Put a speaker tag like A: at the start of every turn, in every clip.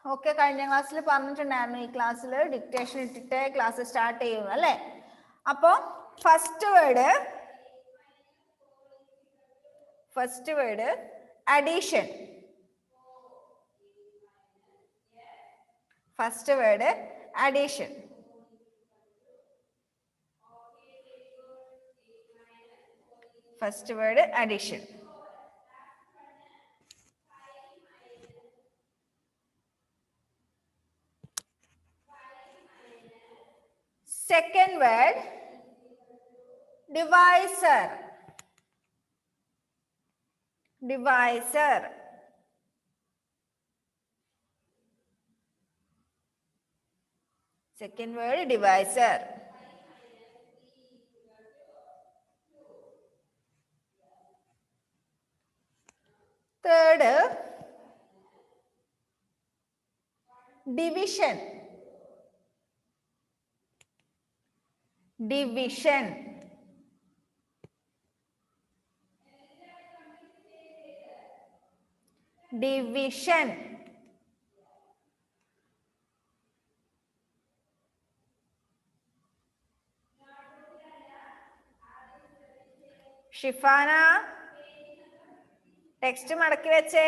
A: Okay, കഴിഞ്ഞ ക്ലാസ്സിൽ പറഞ്ഞിട്ടുണ്ടായിരുന്നു ഈ ക്ലാസ്സിൽ ഡിക്റ്റേഷൻ ഇട്ടിട്ട് ക്ലാസ് സ്റ്റാർട്ട് ചെയ്യും അല്ലേ. അപ്പോൾ first word addition. First word addition. First word addition. Second word divisor. Divisor. Second word divisor. Third division. Division. Division. Shifana text മടക്കി വെച്ചേ.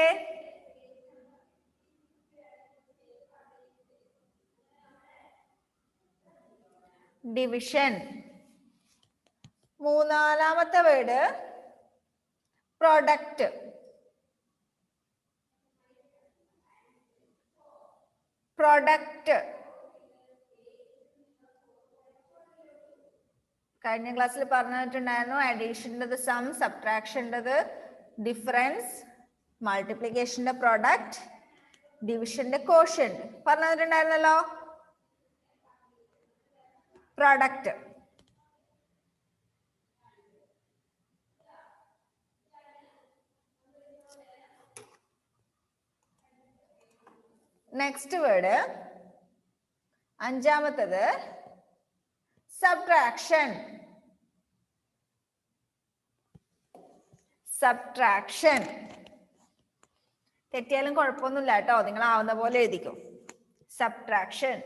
A: ഡിവിഷൻ. മൂന്നാമത്തെ വേർഡ് പ്രൊഡക്റ്റ്. പ്രൊഡക്റ്റ്. കഴിഞ്ഞ ക്ലാസ്സിൽ പറഞ്ഞിട്ടുണ്ടായിരുന്നു അഡീഷൻ്റെത് സം, സബ്ട്രാക്ഷൻ്റെത് ഡിഫറൻസ്, മൾട്ടിപ്ലിക്കേഷന്റെ പ്രോഡക്റ്റ്, ഡിവിഷന്റെ കോഷ്യന്റ് പറഞ്ഞിട്ടുണ്ടായിരുന്നല്ലോ. പ്രോഡക്റ്റ്. നെക്സ്റ്റ് വേർഡ് അഞ്ചാമത്തത് സബ്ട്രാക്ഷൻ. സബ്ട്രാക്ഷൻ. തെറ്റിയാലും കുഴപ്പമൊന്നുമില്ല കേട്ടോ, നിങ്ങൾ ആവുന്ന പോലെ എഴുതിക്കും. സബ്ട്രാക്ഷൻ.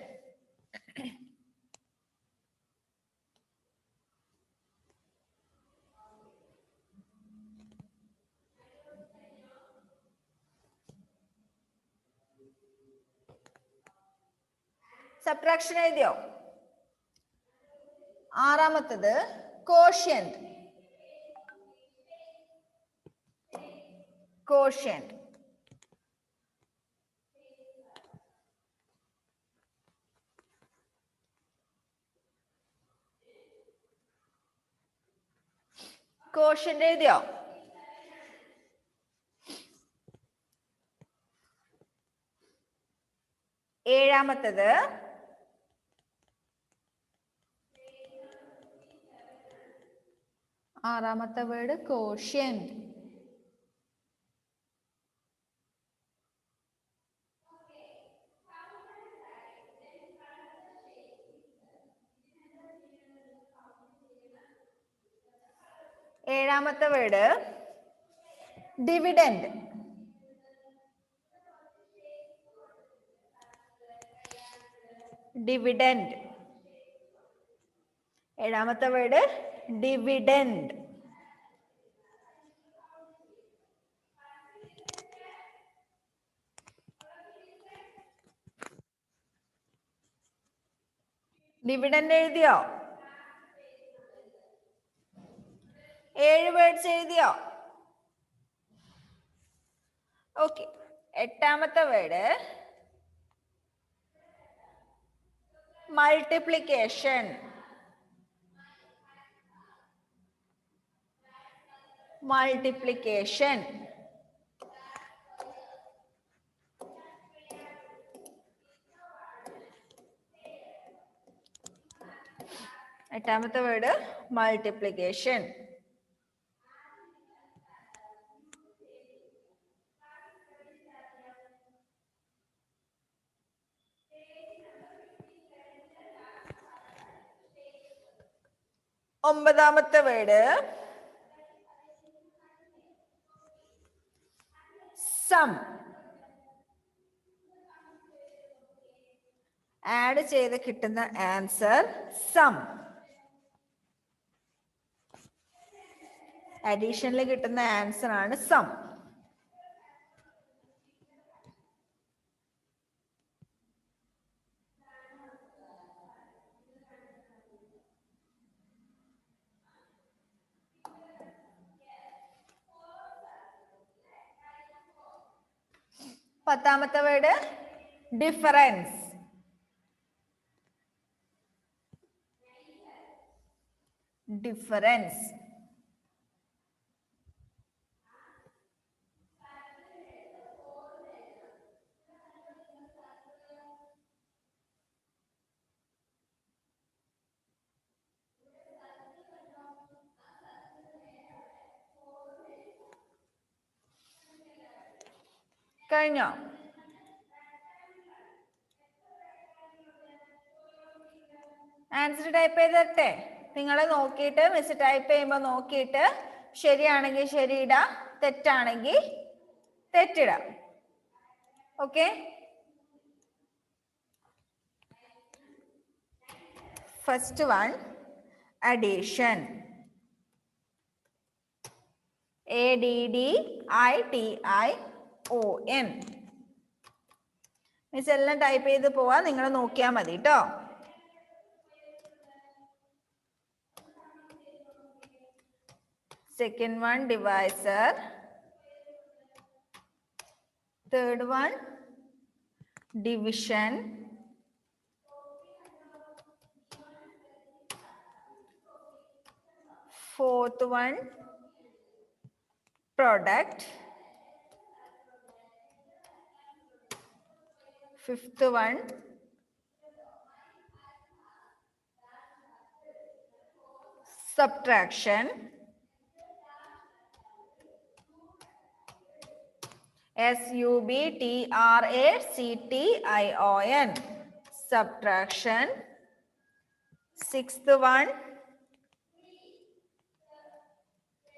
A: സബ്ട്രാക്ഷൻ എഴുതിയോ? ആറാമത്തത് കോഷ്യന്റ്. കോഷ്യന്റ്. കോഷ്യന്റ് എഴുതിയോ? ഏഴാമത്തത് ആറാമത്തെ വേർഡ് കോഷ്യന്റ്. ഏഴാമത്തെ വേർഡ് ഡിവിഡൻഡ്. ഡിവിഡൻഡ്. ഏഴാമത്തെ വേർഡ് ഡിവിഡൻഡ്. ഡിവിഡൻഡ് എഴുതിയോ? 7 വേർഡ്സ് എഴുതിയോ? ഓക്കെ. എട്ടാമത്തെ വേർഡ് മൾട്ടിപ്ലിക്കേഷൻ. മൾട്ടിപ്ലിക്കേഷൻ. എട്ടാമത്തെ വേർഡ് മൾട്ടിപ്ലിക്കേഷൻ. ഒമ്പതാമത്തെ വേർഡ് സം. ആഡ് ചെയ്ത് കിട്ടുന്ന ആൻസർ സം. അഡീഷനിൽ കിട്ടുന്ന ആൻസർ ആണ് സം. പത്താമത്തെ വേർഡ് ഡിഫറൻസ്. ഡിഫറൻസ്. കഴിഞ്ഞോ? ആൻസർ ടൈപ്പ് ചെയ്തട്ടെ? നിങ്ങൾ നോക്കിയിട്ട് മിസ് ടൈപ്പ് ചെയ്യുമ്പോൾ നോക്കിയിട്ട് ശരിയാണെങ്കിൽ ശരി ഇടാം, തെറ്റാണെങ്കിൽ തെറ്റിടാം. Okay, first one addition. ADDITION. Miss എല്ലാം ടൈപ്പ് ചെയ്ത് പോവാ, നിങ്ങൾ നോക്കിയാൽ മതി കേട്ടോ. Second one divisor. Third one division. Fourth one product. Fifth one subtraction. SUBTRACTION. Subtraction. Sixth one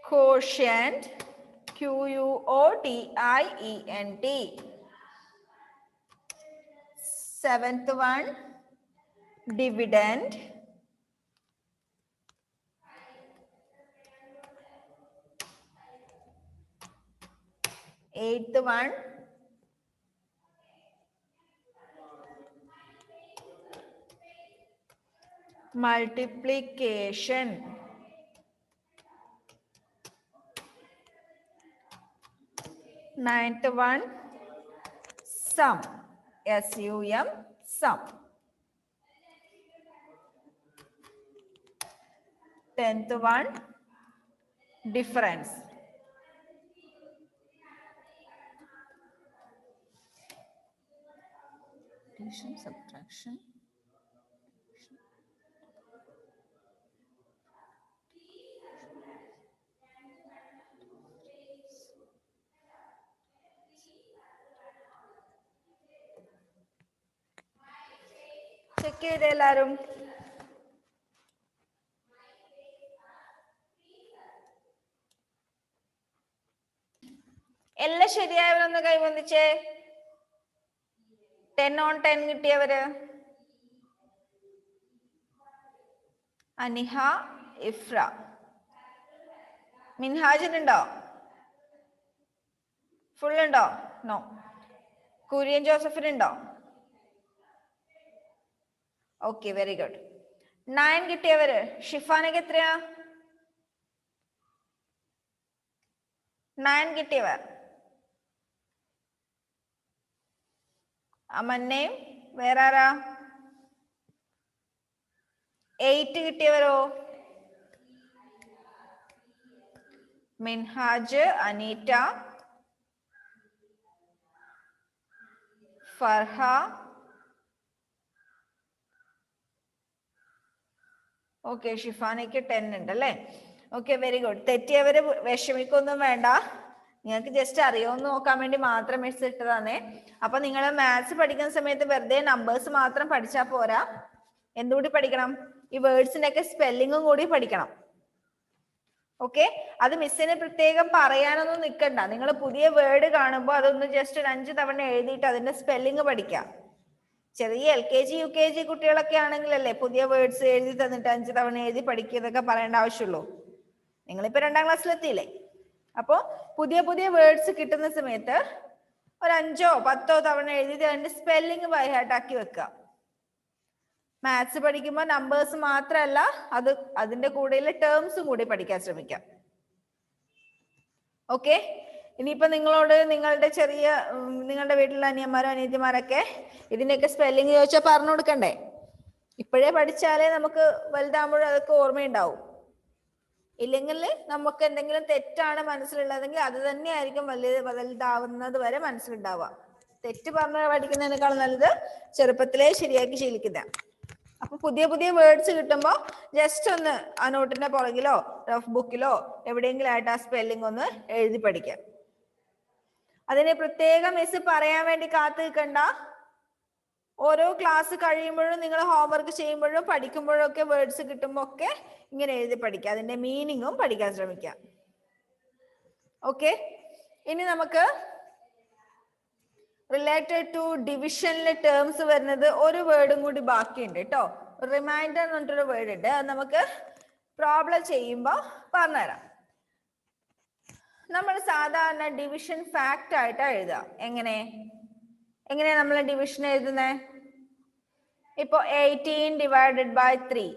A: quotient. QUOTIENT. Seventh one dividend. Eighth one multiplication. Ninth one sum. SUM, sum. 10th one difference. Addition, subtraction. Check ചെയ്ത് എല്ലാരും. എല്ലാം ശരിയായവരൊന്ന് കൈവന്നിച്ചേ. 10 on 10 കിട്ടിയവര്. അനിഹ, ഇഫ്ര. മിൻഹാജിനുണ്ടോ? Full ഉണ്ടോ? No. Kurian ജോസഫിനുണ്ടോ? Okay, very good. 9 കിട്ടിയവര്. ഷിഫാനക്ക് എത്രയാ? 9 കിട്ടിയവർ. അമന്നയും വേറെ ആരാ? 8 കിട്ടിയവരോ? മിൻഹാജ്, അനീറ്റ, ഫർഹ, ഓക്കെ. ഷിഫാനയ്ക്ക് 10 ഉണ്ട് അല്ലേ? Okay, very good. തെറ്റിയവര് വിഷമിക്കൊന്നും വേണ്ട, നിങ്ങൾക്ക് ജസ്റ്റ് അറിയോന്ന് നോക്കാൻ വേണ്ടി മാത്രം മിസ് ഇട്ടതാണേ. അപ്പൊ നിങ്ങൾ മാത്സ് പഠിക്കുന്ന സമയത്ത് വെറുതെ നമ്പേഴ്സ് മാത്രം പഠിച്ചാൽ പോരാ, എന്തുകൂടി പഠിക്കണം? ഈ വേർഡ്സിന്റെ ഒക്കെ സ്പെല്ലിങ്ങും കൂടി പഠിക്കണം. ഓക്കെ, അത് മിസ്സിന് പ്രത്യേകം പറയാനൊന്നും നിൽക്കണ്ട. നിങ്ങൾ പുതിയ വേർഡ് കാണുമ്പോൾ അതൊന്ന് ജസ്റ്റ് ഒരു 5 തവണ എഴുതിയിട്ട് അതിന്റെ സ്പെല്ലിങ് പഠിക്കാം. ചെറിയ LKG UKG കുട്ടികളൊക്കെ ആണെങ്കിലല്ലേ പുതിയ വേർഡ്സ് എഴുതി തന്നിട്ട് 5 തവണ എഴുതി പഠിക്കുന്നതൊക്കെ പറയേണ്ട ആവശ്യമുള്ളൂ. നിങ്ങളിപ്പോ 2ാം ക്ലാസ്സിലെത്തിയില്ലേ? അപ്പോ പുതിയ പുതിയ വേർഡ്സ് കിട്ടുന്ന സമയത്ത് ഒരു 5ഓ 10ഓ തവണ എഴുതി അതിന്റെ സ്പെല്ലിംഗ് ബൈ ഹാർട്ട് ആക്കി വെക്കുക. മാത്സ് പഠിക്കുമ്പോൾ നമ്പേഴ്സ് മാത്രമല്ല അതിന്റെ കൂടെയുള്ള ടേംസും കൂടി പഠിക്കാൻ ശ്രമിക്കാം. ഓക്കെ, ഇനിയിപ്പോ നിങ്ങളോട് നിങ്ങളുടെ വീട്ടിലുള്ള അനിയന്മാരോ അനിയത്തിമാരൊക്കെ ഇതിന്റെയൊക്കെ സ്പെല്ലിംഗ് ചോദിച്ചാൽ പറഞ്ഞു കൊടുക്കണ്ടേ? ഇപ്പോഴേ പഠിച്ചാലേ നമുക്ക് വലുതാകുമ്പോഴും അതൊക്കെ ഓർമ്മയുണ്ടാവും. ഇല്ലെങ്കിൽ നമുക്ക് എന്തെങ്കിലും തെറ്റാണ് മനസ്സിലുള്ളതെങ്കിൽ അത് തന്നെയായിരിക്കും വലുതാവുന്നത് വരെ മനസ്സിലുണ്ടാവുക. തെറ്റ് പറഞ്ഞ് പഠിക്കുന്നതിനേക്കാൾ നല്ലത് ചെറുപ്പത്തിലേ ശരിയാക്കി ശീലിക്കുന്ന. അപ്പൊ പുതിയ പുതിയ വേർഡ്സ് കിട്ടുമ്പോൾ ജസ്റ്റ് ഒന്ന് ആ നോട്ടിന്റെ പുറകിലോ റഫ് ബുക്കിലോ എവിടെയെങ്കിലും ആയിട്ട് ആ സ്പെല്ലിംഗ് ഒന്ന് എഴുതി പഠിക്കാം. അതിന് പ്രത്യേകം മിസ് പറയാൻ വേണ്ടി കാത്തു നിൽക്കണ്ട. ഓരോ ക്ലാസ് കഴിയുമ്പോഴും നിങ്ങൾ ഹോംവർക്ക് ചെയ്യുമ്പോഴും പഠിക്കുമ്പോഴും ഒക്കെ വേർഡ്സ് കിട്ടുമ്പോൾ ഒക്കെ ഇങ്ങനെ എഴുതി പഠിക്കുക. അതിന്റെ മീനിങ്ങും പഠിക്കാൻ ശ്രമിക്കാം. ഓക്കെ, ഇനി നമുക്ക് റിലേറ്റഡ് ടു ഡിവിഷനിലെ ടേംസ് വരുന്നത് ഒരു വേർഡും കൂടി ബാക്കിയുണ്ട് കേട്ടോ. റിമൈൻഡർ എന്ന് പറഞ്ഞിട്ടൊരു വേർഡ് ഉണ്ട്. അത് നമുക്ക് പ്രോബ്ലം ചെയ്യുമ്പോൾ പറഞ്ഞുതരാം. നമ്മൾ സാധാരണ ഡിവിഷൻ ഫാക്റ്റ് ആയിട്ടാണ് എഴുതുക. എങ്ങനെയാ നമ്മൾ ഡിവിഷൻ എഴുതുന്നത്? ഇപ്പൊ 18 ഡിവൈഡഡ് ബൈ 3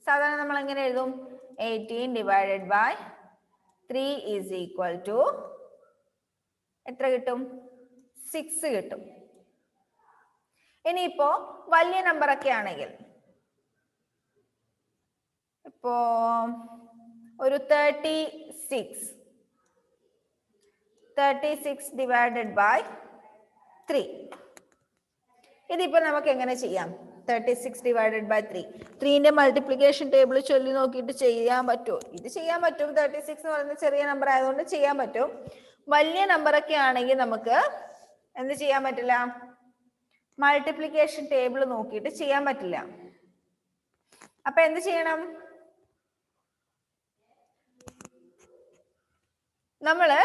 A: സാധാരണ നമ്മൾ എങ്ങനെ എഴുതും? 18 divided by 3 is equal to എത്ര കിട്ടും? 6 കിട്ടും. ഇനിയിപ്പോ വലിയ നമ്പർ ഒക്കെ ആണെങ്കിൽ ഇപ്പോ ഒരു 36 ഡിവൈഡഡ് ബൈ 3 ഇതിപ്പോ നമുക്ക് എങ്ങനെ ചെയ്യാം? 36 ഡിവൈഡഡ് ബൈ 3ന്റെ മൾട്ടിപ്ലിക്കേഷൻ ടേബിൾ ചൊല്ലി നോക്കിയിട്ട് ചെയ്യാൻ പറ്റുമോ? ഇത് ചെയ്യാൻ പറ്റും. 36 എന്ന് പറയുന്നത് ചെറിയ നമ്പർ ആയതുകൊണ്ട് ചെയ്യാൻ പറ്റും. വലിയ നമ്പർ ഒക്കെ ആണെങ്കിൽ നമുക്ക് എന്ത് ചെയ്യാൻ പറ്റില്ല? മൾട്ടിപ്ലിക്കേഷൻ ടേബിൾ നോക്കിയിട്ട് ചെയ്യാൻ പറ്റില്ല. അപ്പൊ എന്ത് ചെയ്യണം? നമ്മള്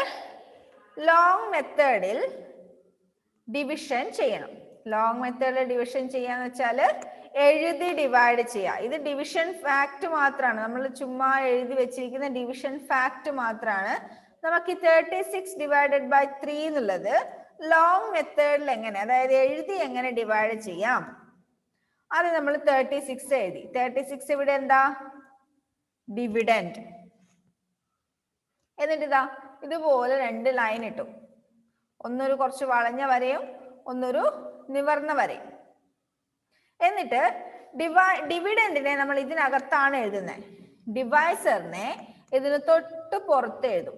A: ലോങ് മെത്തേഡിൽ ഡിവിഷൻ ചെയ്യണം. ലോങ് മെത്തേഡിൽ ഡിവിഷൻ ചെയ്യാന്ന് വെച്ചാല് എഴുതി ഡിവൈഡ് ചെയ്യുക. ഇത് ഡിവിഷൻ ഫാക്ട് മാത്രമാണ്. നമ്മൾ ചുമ്മാ എഴുതി വെച്ചിരിക്കുന്ന ഡിവിഷൻ ഫാക്ട് മാത്രമാണ്. നമുക്ക് 36 ഡിവൈഡഡ് ബൈ 3 എന്നുള്ളത് ലോങ് മെത്തേഡിൽ എങ്ങനെ, അതായത് എഴുതി എങ്ങനെ ഡിവൈഡ് ചെയ്യാം? അത് നമ്മൾ 36 എഴുതി. 36 ഇവിടെ എന്താ? ഡിവിഡൻഡ്. എന്നിട്ട് ഇതാ ഇതുപോലെ 2 ലൈൻ ഇട്ടു. ഒന്നൊരു കുറച്ച് വളഞ്ഞ വരയും ഒന്നൊരു നിവർന്ന വരയും. എന്നിട്ട് ഡിവിഡൻഡിനെ നമ്മൾ ഇതിനകത്താണ് എഴുതുന്നത്. ഡിവൈസറിനെ ഇതിന് തൊട്ട് പുറത്ത് എഴുതും.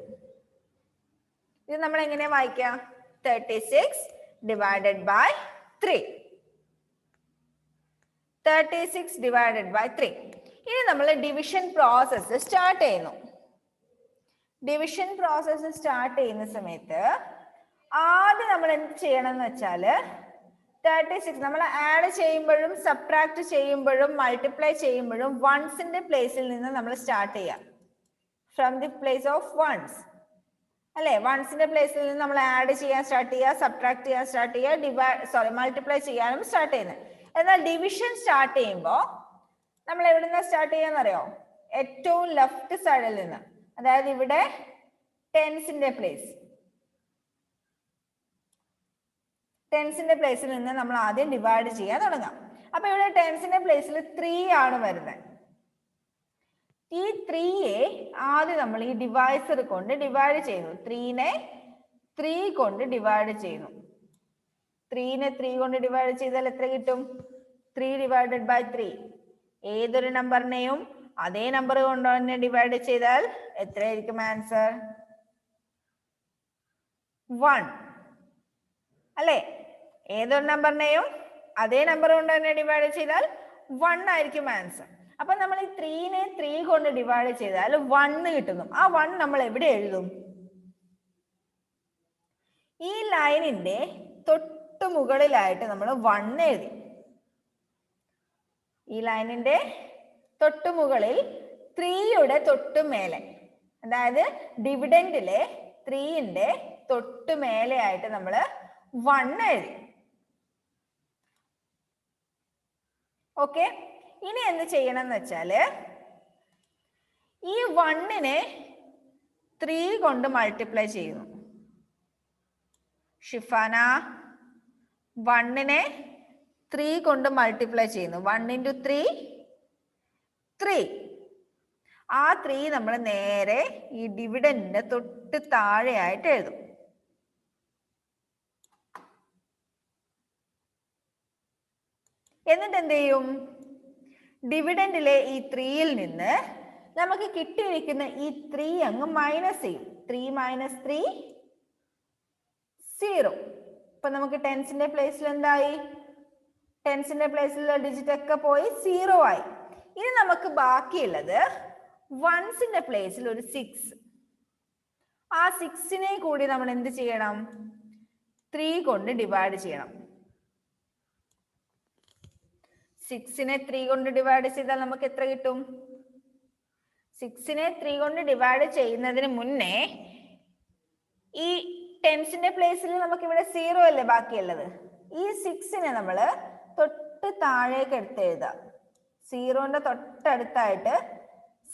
A: ഇത് നമ്മൾ എങ്ങനെ വായിക്കാം? 36 ഡിവൈഡഡ് ബൈ 3. 36 divided by 3. ഇനി നമ്മൾ ഡിവിഷൻ പ്രോസസ്സ് സ്റ്റാർട്ട് ചെയ്യുന്നു. ഡിവിഷൻ പ്രോസസ്സ് സ്റ്റാർട്ട് ചെയ്യുന്ന സമയത്ത് ആദ്യം നമ്മൾ എന്ത് ചെയ്യണം എന്ന് വെച്ചാല് 36 നമ്മൾ ആഡ് ചെയ്യുമ്പോഴും സബ്ട്രാക്ട് ചെയ്യുമ്പോഴും മൾട്ടിപ്ലൈ ചെയ്യുമ്പോഴും വൺസിന്റെ പ്ലേസിൽ നിന്ന് നമ്മൾ സ്റ്റാർട്ട് ചെയ്യാം. From the place of ones അല്ലെ? വൺസിന്റെ പ്ലേസിൽ നിന്ന് നമ്മൾ ആഡ് ചെയ്യാൻ സ്റ്റാർട്ട് ചെയ്യുക, സബ്ട്രാക്ട് ചെയ്യാൻ സ്റ്റാർട്ട് ചെയ്യുക, മൾട്ടിപ്ലൈ ചെയ്യാനും സ്റ്റാർട്ട് ചെയ്യുന്നത്. എന്നാൽ ഡിവിഷൻ സ്റ്റാർട്ട് ചെയ്യുമ്പോൾ നമ്മൾ എവിടെ നിന്നാണ് സ്റ്റാർട്ട് ചെയ്യാന്നറിയോ? ഏറ്റവും ലെഫ്റ്റ് സൈഡിൽ നിന്ന്. അതായത് ഇവിടെ ടെൻസിന്റെ പ്ലേസിൽ നിന്ന് നമ്മൾ ആദ്യം ഡിവൈഡ് ചെയ്യാൻ തുടങ്ങാം. അപ്പൊ ഇവിടെ ടെൻസിന്റെ പ്ലേസിൽ 3 ആണ് വരുന്നത്. ഈ 3യെ ആദ്യം നമ്മൾ ഈ ഡിവൈസർ കൊണ്ട് ഡിവൈഡ് ചെയ്യുന്നു. 3നെ 3 കൊണ്ട് ഡിവൈഡ് ചെയ്യുന്നു. 3നെ 3 കൊണ്ട് ഡിവൈഡ് ചെയ്താൽ എത്ര കിട്ടും? 3 ഡിവൈഡഡ് ബൈ 3. ഏതൊരു നമ്പറിനെയും അതേ നമ്പർ കൊണ്ട് തന്നെ ഡിവൈഡ് ചെയ്താൽ എത്രയായിരിക്കും ആൻസർ? 1 അല്ലെ? ഏതൊരു നമ്പറിനെയും അതേ നമ്പർ കൊണ്ട് തന്നെ ഡിവൈഡ് ചെയ്താൽ 1 ആയിരിക്കും ആൻസർ. അപ്പൊ നമ്മൾ ഈ 3നെ 3 കൊണ്ട് ഡിവൈഡ് ചെയ്താൽ 1 കിട്ടുന്നു. ആ 1 നമ്മൾ എവിടെ എഴുതും? ഈ ലൈനിന്റെ തൊട്ട് മുകളിലായിട്ട് നമ്മൾ 1 എഴുതി. ഈ ലൈനിന്റെ തൊട്ട് മുകളിൽ 3യുടെ തൊട്ട് മേലെ, അതായത് ഡിവിഡൻഡിലെ 3ന്റെ തൊട്ട് മേലെ ആയിട്ട് നമ്മൾ 1 എഴുതി. ഓക്കെ, ഇനി എന്ത് ചെയ്യണം എന്ന് വെച്ചാല് ഈ 1നെ 3 കൊണ്ട് മൾട്ടിപ്ലൈ ചെയ്യുന്നു. ഷിഫാന 1നെ 3 കൊണ്ട് മൾട്ടിപ്ലൈ ചെയ്യുന്നു. 1 × 3 3. ആ 3 നമ്മൾ നേരെ ഈ ഡിവിഡന്റിന്റെ തൊട്ട് താഴെയായിട്ട് എഴുതും. എന്നിട്ട് എന്ത് ചെയ്യും? ഡിവിഡന്റിലെ ഈ 3യിൽ നിന്ന് നമുക്ക് കിട്ടിയിരിക്കുന്ന ഈ 3 അങ്ങ് മൈനസ് ചെയ്യും. 3 - 3 0. ഇപ്പൊ നമുക്ക് ടെൻസിന്റെ പ്ലേസിൽ എന്തായി? ടെൻസിന്റെ പ്ലേസിലുള്ള ഡിജിറ്റ് ഒക്കെ പോയി 0 ആയി. ഇനി നമുക്ക് ബാക്കിയുള്ളത് വൺസിന്റെ പ്ലേസിൽ ഒരു 6. ആ 6നെ കൂടി നമ്മൾ എന്ത് ചെയ്യണം? 3 കൊണ്ട് ഡിവൈഡ് ചെയ്യണം. 6നെ 3 കൊണ്ട് ഡിവൈഡ് ചെയ്താൽ നമുക്ക് എത്ര കിട്ടും? 6നെ 3 കൊണ്ട് ഡിവൈഡ് ചെയ്യുന്നതിന് മുന്നേ ഈ ടെൻസിന്റെ പ്ലേസിൽ നമുക്ക് ഇവിടെ 0 അല്ലേ ബാക്കിയുള്ളത്. ഈ 6നെ നമ്മൾ തൊട്ട് താഴേക്ക് എടുത്ത് എഴുതാം. 0ന്റെ തൊട്ടടുത്തായിട്ട്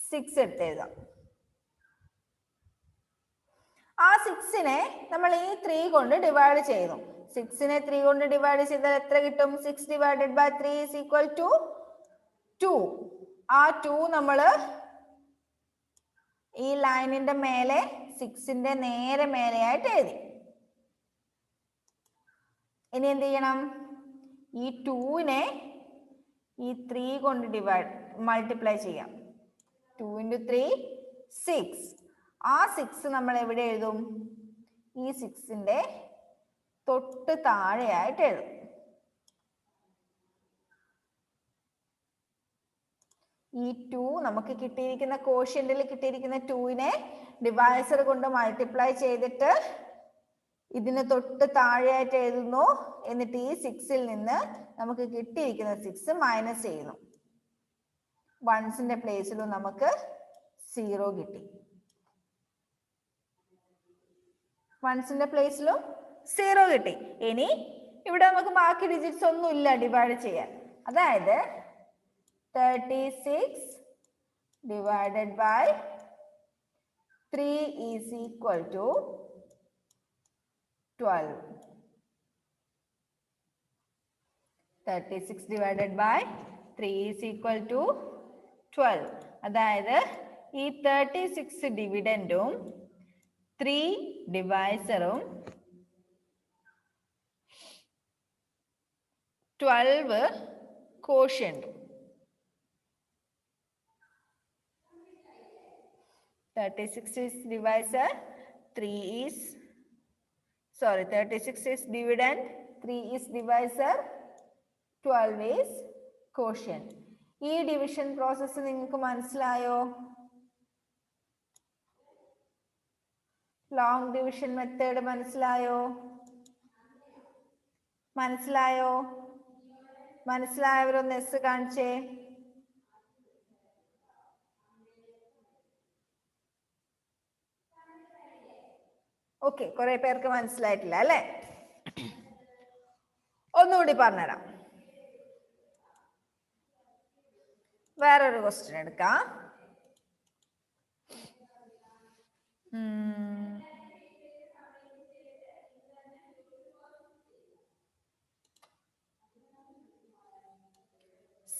A: 6 എടുത്ത് എഴുതാം. ആ 6നെ നമ്മൾ ഈ 3 കൊണ്ട് ഡിവൈഡ് ചെയ്യുന്നു. 6നെ 3 കൊണ്ട് ഡിവൈഡ് ചെയ്താൽ എത്ര കിട്ടും? 6 / 3 = 2. ആ 2 നമ്മൾ ഈ ലൈനിന്റെ മേലെ 6ന്റെ നേരെ മേലെയായിട്ട് എഴുതി. ഇനി എന്ത് ചെയ്യണം? ഈ 2നെ ഈ 3 കൊണ്ട് മൾട്ടിപ്ലൈ ചെയ്യാം. 2 × 3 6. ആ 6 നമ്മൾ എവിടെ എഴുതും? ഈ 6ന്റെ തൊട്ട് താഴെയായിട്ട് എഴുതും. ഈ 2 നമുക്ക് കിട്ടിയിരിക്കുന്ന കോഷ്യന്റിൽ കിട്ടിയിരിക്കുന്ന 2നെ ഡിവൈസർ കൊണ്ട് മൾട്ടിപ്ലൈ ചെയ്തിട്ട് ഇതിന് തൊട്ട് താഴെയായിട്ട് എഴുതുന്നു. എന്നിട്ട് ഈ 6ൽ നിന്ന് നമുക്ക് കിട്ടിയിരിക്കുന്ന 6 മൈനസ് ചെയ്യുന്നു. വൺസിന്റെ പ്ലേസിലും നമുക്ക് 0 കിട്ടി. വൺസിന്റെ പ്ലേസിലും 0 കിട്ടി. ഇനി ഇവിടെ നമുക്ക് ബാക്കി ഡിജിറ്റ്സ് ഒന്നും ഇല്ല ഡിവൈഡ് ചെയ്യാൻ. അതായത് 36 divided by 3 is equal to 12. 36 divided by 3 is equal to 12. അതായത് ഈ 36 ഡിവിഡൻഡും 3 ഡിവൈസറും 12 കോഷ്യന്റും. 36 is divisor, 36 is dividend, 3 is divisor, 12 is quotient. ഈ ഡിവിഷൻ പ്രോസസ്സ് നിങ്ങൾക്ക് മനസ്സിലായോ? ലോങ് ഡിവിഷൻ മെത്തേഡ് മനസ്സിലായോ? മനസ്സിലായവരൊന്ന് എസ് കാണിച്ചേ. ഓക്കെ, കുറെ പേർക്ക് മനസ്സിലായിട്ടില്ല അല്ലെ? ഒന്നുകൂടി പറഞ്ഞുതരാം. വേറൊരു ക്വസ്റ്റ്യൻ എടുക്കാം.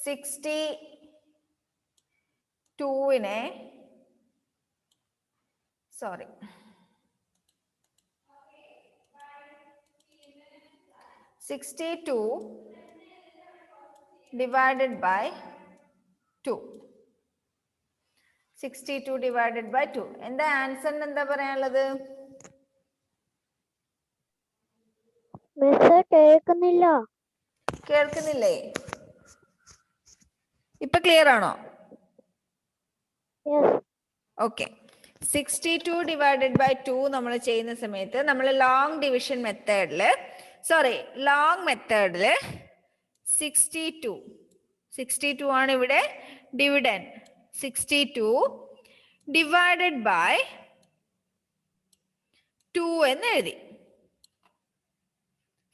A: Sixty 62 divided by 2. 62 divided by 2. എന്താ ആൻസർ? എന്താ പറയാനുള്ളത്? കേൾക്കുന്നില്ലേ? ഇപ്പൊ ക്ലിയർ ആണോ? ഓക്കെ. 62 divided by 2 നമ്മൾ ചെയ്യുന്ന സമയത്ത് നമ്മൾ ലോങ് ഡിവിഷൻ മെത്തേഡില് ലോങ് മെത്തേഡില് 62 ആണ് ഇവിടെ ഡിവിഡൻഡ്. 62 ഡിവൈഡഡ് ബൈ 2 എന്ന് എഴുതി.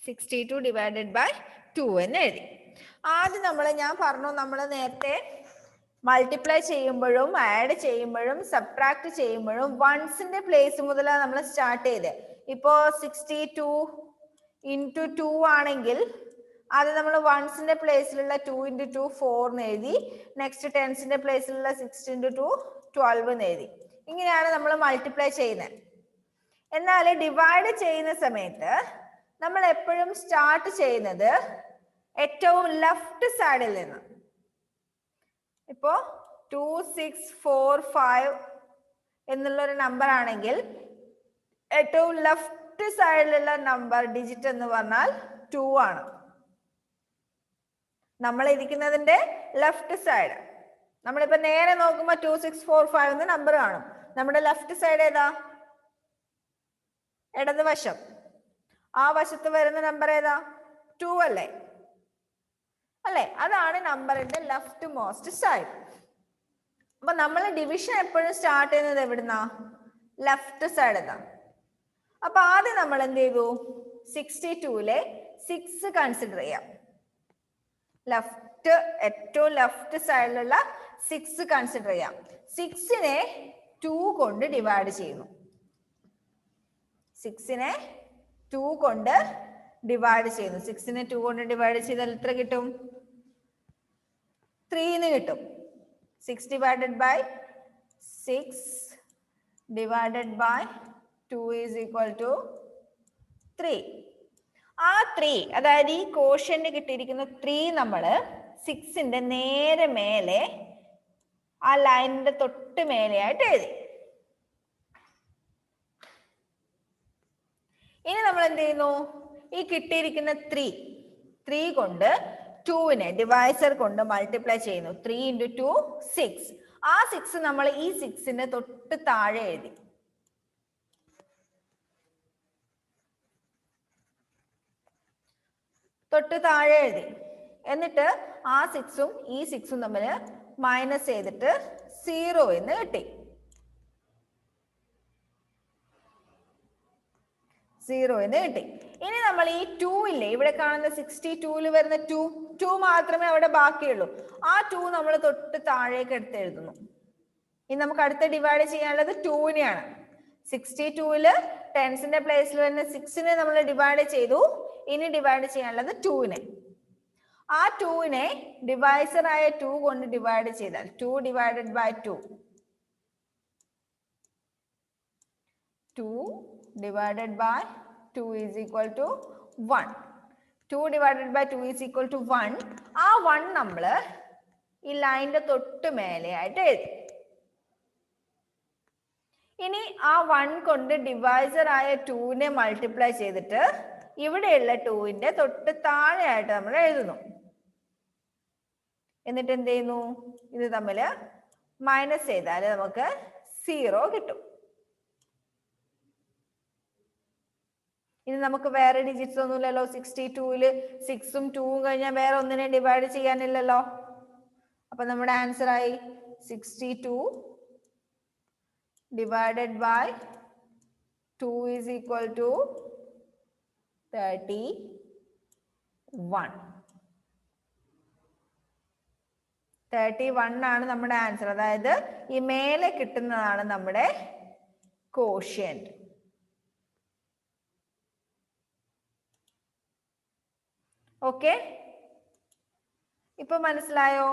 A: 62 ഡിവൈഡഡ് ബൈ 2 എന്ന് എഴുതി. ആദ്യം ഞാൻ പറഞ്ഞു നമ്മൾ നേരത്തെ മൾട്ടിപ്ലൈ ചെയ്യുമ്പോഴും ആഡ് ചെയ്യുമ്പോഴും സബ്ട്രാക്ട് ചെയ്യുമ്പോഴും വൺസിന്റെ പ്ലേസ് മുതലാണ് നമ്മൾ സ്റ്റാർട്ട് ചെയ്തത്. ഇപ്പോ 62 into 2 ആണെങ്കിൽ അത് നമ്മൾ വൺസിന്റെ പ്ലേസിലുള്ള 2 into 2 4 എന്ന് എഴുതി. നെക്സ്റ്റ് ടെൻസിന്റെ പ്ലേസിലുള്ള 6 into 2 12 എന്ന് എഴുതി. ഇങ്ങനെയാണ് നമ്മൾ മൾട്ടിപ്ലൈ ചെയ്യുന്നത്. എന്നാൽ ഡിവൈഡ് ചെയ്യുന്ന സമയത്ത് നമ്മൾ എപ്പോഴും സ്റ്റാർട്ട് ചെയ്യുന്നത് ഏറ്റവും ലെഫ്റ്റ് സൈഡിൽ നിന്ന്. ഇപ്പോ 2 6 4 5 എന്നുള്ളൊരു നമ്പർ ആണെങ്കിൽ ഏറ്റവും ലെഫ്റ്റ് സൈഡിലുള്ള നമ്പർ ഡിജിറ്റ് എന്ന് പറഞ്ഞാൽ 2 ആണ്. നമ്മൾ ഇരിക്കുന്നതിന്റെ ലെഫ്റ്റ് സൈഡ്. നമ്മളിപ്പോ നേരെ നോക്കുമ്പോൾ 2 6 4 5 എന്ന നമ്പർ കാണും. നമ്മുടെ ലെഫ്റ്റ് സൈഡ് ഏതാ? ഇടതുവശം. ആ വശത്ത് വരുന്ന നമ്പർ ഏതാ? 2 അല്ലേ? അതാണ് നമ്പറിന്റെ ലെഫ്റ്റ് മോസ്റ്റ് സൈഡ്. അപ്പൊ നമ്മൾ ഡിവിഷൻ എപ്പോഴും സ്റ്റാർട്ട് ചെയ്യുന്നത് എവിടുന്നാ? ലെഫ്റ്റ് സൈഡ് എന്നാ. അപ്പൊ ആദ്യം നമ്മൾ എന്ത് ചെയ്തു? 62-ലെ 6 കൺസിഡർ ചെയ്യാം. ഏറ്റവും ലെഫ്റ്റ് സൈഡിലുള്ള 6 കൺസിഡർ ചെയ്യാം. 6-നെ 2 കൊണ്ട് ഡിവൈഡ് ചെയ്യുന്നു. 6-നെ 2 കൊണ്ട് ഡിവൈഡ് ചെയ്യുന്നു. 6-നെ 2 കൊണ്ട് ഡിവൈഡ് ചെയ്താൽ എത്ര കിട്ടും? 3 എന്ന് കിട്ടും. 6 divided by 6 divided by 2 is equal to 3. ആ 3, അതായത് ഈ കോഷ്യന്റ് കിട്ടിയിരിക്കുന്ന 3 നമ്മള് 6-ന്റെ നേരെ മേലെ ആ ലൈനിന്റെ തൊട്ട് മേലെയായിട്ട് എഴുതി. ഇനി നമ്മൾ എന്ത് ചെയ്യുന്നു? ഈ കിട്ടിയിരിക്കുന്ന 3 കൊണ്ട് 2-നെ ഡിവൈസർ കൊണ്ട് മൾട്ടിപ്ലൈ ചെയ്യുന്നു. 3 into 2 6. ആ 6 നമ്മൾ ഈ 6-ന്റെ തൊട്ട് താഴെ എഴുതി. എന്നിട്ട് ആ 6-ഉം ഈ 6-ഉം തമ്മിൽ മൈനസ് ചെയ്തിട്ട് 0 എന്ന് കിട്ടി. 0 എന്ന് കിട്ടി. ഇനി നമ്മൾ ഈ 2 ഇല്ലേ, ഇവിടെ കാണുന്ന 62-ൽ വരുന്ന 2 മാത്രമേ അവിടെ ബാക്കിയുള്ളൂ. ആ 2 നമ്മൾ തൊട്ട് താഴേക്ക് എടുത്ത് എഴുതുന്നു. ഇനി നമുക്ക് അടുത്ത ഡിവൈഡ് ചെയ്യാനുള്ളത് 2-നെയാണ്. 62-ല് ടെൻസിന്റെ പ്ലേസിൽ വരുന്ന 6-നെ നമ്മൾ ഡിവൈഡ് ചെയ്തു. ഇനി ഡിവൈഡ് ചെയ്യാനുള്ളത് 2-നെ. ആ 2-നെ ഡിവൈസർ ആയ 2 കൊണ്ട് ഡിവൈഡ് ചെയ്താൽ 2 divided by 2 divided by 2 is equal to 1. 2 divided by 2 is equal to 1. ആ 1 നമ്മൾ ഈ ലൈനിന്റെ തൊട്ട് മേലെയായിട്ട് എഴുതി. ഇനി ആ 1 കൊണ്ട് ഡിവൈസർ ആയ 2-നെ മൾട്ടിപ്ലൈ ചെയ്തിട്ട് ഇവിടെയുള്ള 2-ന്റെ തൊട്ട് താഴെയായിട്ട് നമ്മൾ എഴുതുന്നു. എന്നിട്ട് എന്ത് ചെയ്യുന്നു? ഇത് തമ്മിൽ മൈനസ് ചെയ്താൽ നമുക്ക് 0 കിട്ടും. ഇനി നമുക്ക് വേറെ ഡിജിറ്റ്സ് ഒന്നുമില്ലല്ലോ. 62-ല് 6-ഉം 2-ഉം കഴിഞ്ഞാൽ വേറെ ഒന്നിനെ ഡിവൈഡ് ചെയ്യാനില്ലല്ലോ. അപ്പൊ നമ്മുടെ ആൻസർ ആയി 62 divided by 2 is equal to 31. 31 ആണ് നമ്മുടെ ആൻസർ. അതായത് ഈ മേലെ കിട്ടുന്നതാണ് നമ്മുടെ കോഷ്യന്റ്. ഓക്കെ, ഇപ്പൊ മനസ്സിലായോ?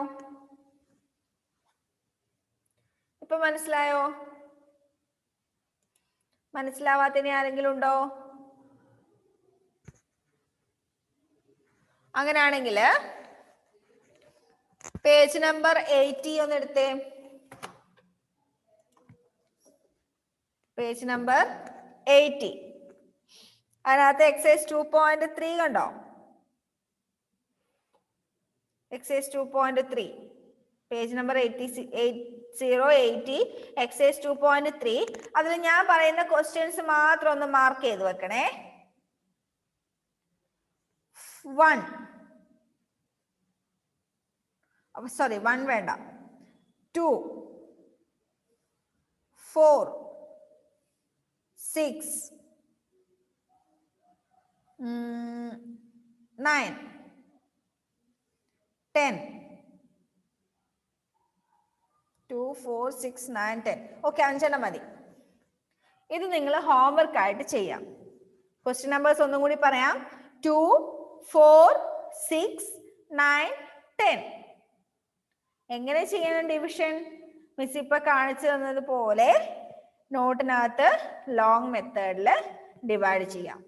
A: മനസ്സിലാവാത്ത ആരെങ്കിലും ഉണ്ടോ? അങ്ങനെയാണെങ്കിൽ പേജ് നമ്പർ 80 ഒന്ന് എടുത്തേ. Page number 80. അതിനകത്ത് എക്സൈസ് 2.3 കണ്ടോ? Excise 2.3 page number 80 excise 2.3. അതിൽ ഞാൻ പറയുന്ന ക്വസ്റ്റ്യൻസ് മാത്രം ഒന്ന് മാർക്ക് ചെയ്ത് വെക്കണേ. 1 വേണ്ട, 2 4 6 9 10. 2, 4, 6, 9, 10. ഓക്കെ, 5 മതി. ഇത് നിങ്ങൾ ഹോംവർക്ക് ആയിട്ട് ചെയ്യാം. ക്വസ്റ്റ്യൻ നമ്പേഴ്സ് ഒന്നും കൂടി പറയാം. 2, 4, 6, 9, 10. എങ്ങനെ ചെയ്യണം ഡിവിഷൻ? മിസ് ഇപ്പൊ കാണിച്ചു തന്നതുപോലെ നോട്ടിനകത്ത് ലോങ് മെത്തേഡിൽ ഡിവൈഡ് ചെയ്യാം.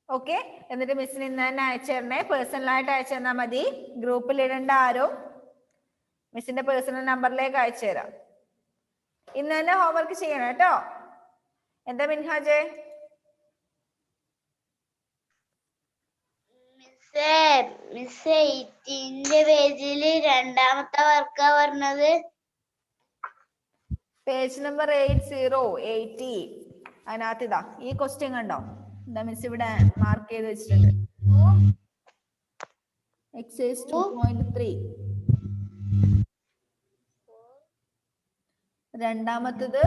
A: ഓക്കെ, എന്നിട്ട് മിസ്സിന് ഇന്ന് തന്നെ അയച്ചു തരണേ. പേഴ്സണലായിട്ട് അയച്ചു തന്നാൽ മതി. ഗ്രൂപ്പിൽ ഇടേണ്ട ആരും. മിസ്സിന്റെ പേഴ്സണൽ നമ്പറിലേക്ക് അയച്ചു തരാം. ഇന്ന് തന്നെ ഹോംവർക്ക് ചെയ്യണം കേട്ടോ. എന്താ മിൻഹാജെ?
B: പേജില് രണ്ടാമത്തെ വർക്കാ പറഞ്ഞത്.
A: Page number 80. അതിനകത്ത് ഇതാ ഈ ക്വസ്റ്റ്യൻ കണ്ടോ? എന്താ മിസ് ഇവിടെ മാർക്ക് ചെയ്ത് വെച്ചിട്ടുണ്ട്. എക്സൈസ് 2.3. രണ്ടാമത്തത്,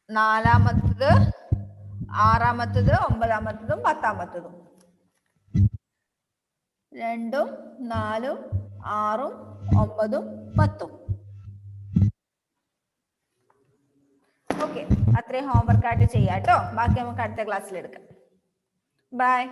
A: നാലാമത്തത്, ആറാമത്തത്, ഒമ്പതാമത്തതും 10-മത്തതും. 2, 4, 6, 9, 10. ഓക്കെ, അത്രയും ഹോംവർക്ക് ആയിട്ട് ചെയ്യാം കേട്ടോ. ബാക്കി നമുക്ക് അടുത്ത ക്ലാസ്സിൽ എടുക്കാം. ബൈ.